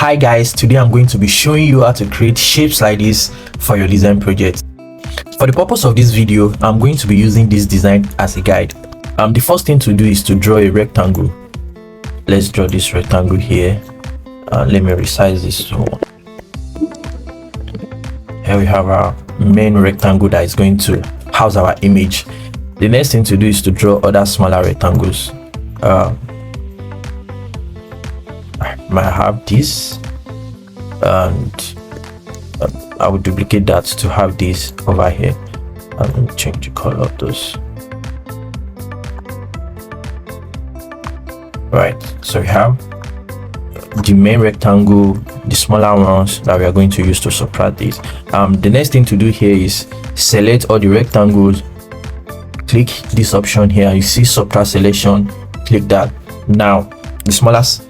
Hi guys, today I'm going to be showing you how to create shapes like this for your design project. For the purpose of this video, I'm going to be using this design as a guide. The first thing to do is to draw a rectangle. Let's draw this rectangle here. Let me resize this. So here we have our main rectangle that is going to house our image. The next thing to do is to draw other smaller rectangles. I might have this, and I will duplicate that to have this over here. I'm going to change the color of those. Right, so we have the main rectangle, the smaller ones that we are going to use to subtract this. The next thing to do here is select all the rectangles, click this option here. You see subtract selection, click that. Now the smallest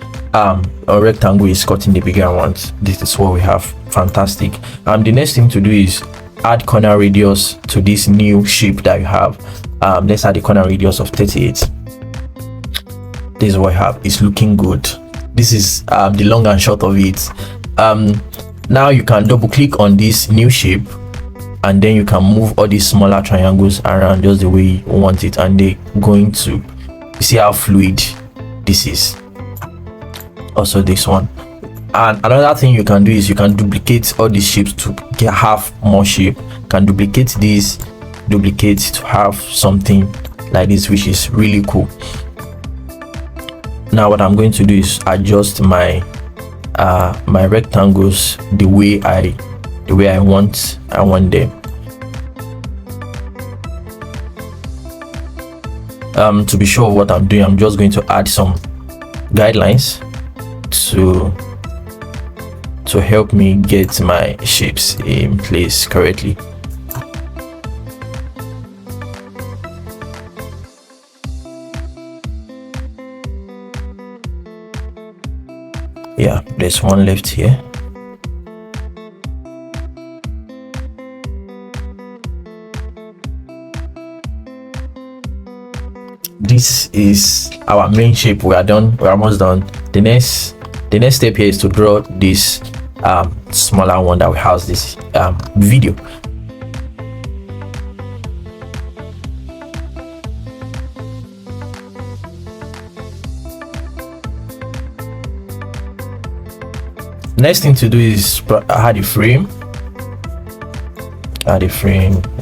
rectangle is cutting the bigger ones. This is what we have. Fantastic. The next thing to do is add corner radius to this new shape that you have. Let's add a corner radius of 38. This is what I have. It's looking good. This is the long and short of it. Now you can double click on this new shape, and then you can move all these smaller triangles around just the way you want it, and they're going to see how fluid this is. Also this one. And another thing you can do is you can duplicate all these shapes to have more shape. You can duplicate this, duplicate to have something like this, which is really cool. Now what I'm going to do is adjust my my rectangles the way I want them. To be sure of what I'm doing, I'm just going to add some guidelines to help me get my shapes in place correctly. Yeah, there's one left here. This is our main shape. We are done. We're almost done. The next step here is to draw this smaller one that will house this video. Next thing to do is add a frame.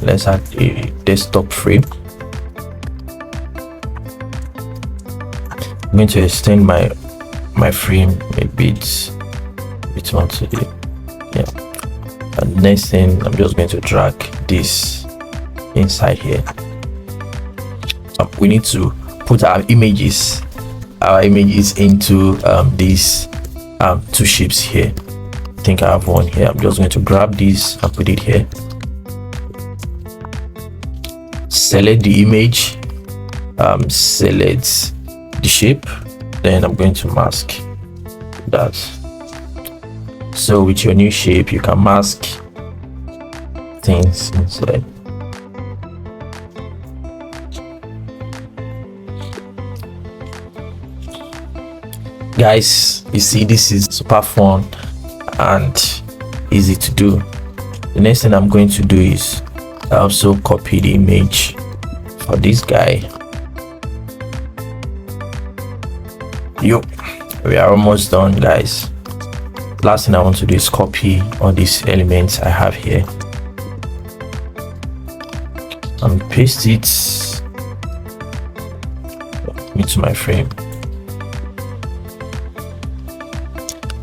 Let's add a desktop frame. I'm going to extend my frame a bit onto the and next thing, I'm just going to drag this inside here. We need to put our images into these two shapes here. I think I have one here. I'm just going to grab this and put it here. Select the image, select the shape, then I'm going to mask that. So with your new shape, you can mask things inside. Guys, you see, this is super fun and easy to do. The next thing I'm going to do is also copy the image for this guy. We are almost done, guys. Last thing I want to do is copy all these elements I have here and paste it into my frame.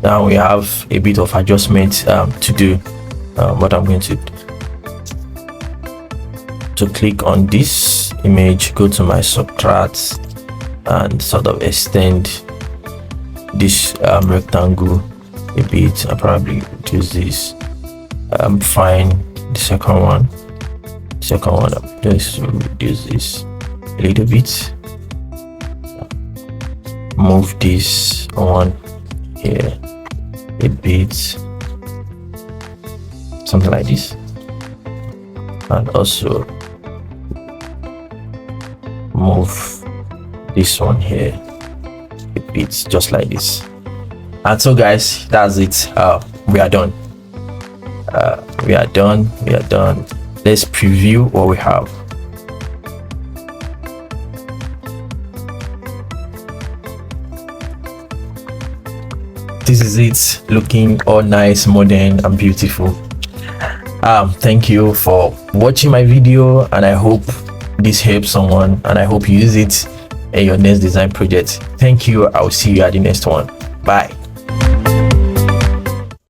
Now we have a bit of adjustment to do. What I'm going to click on this image, go to my subtract, and sort of extend this rectangle a bit. I'll probably reduce this. Fine. The second one, I'm just reduce this a little bit. Move this one here a bit, something like this, and also move this one here a bit, just like this. And so guys, that's it. We are done. We are done. Let's preview what we have. This is it, looking all nice, modern and beautiful. Thank you for watching my video, and I hope this helps someone, and I hope you use it in your next design project. Thank you. I'll see you at the next one. Bye.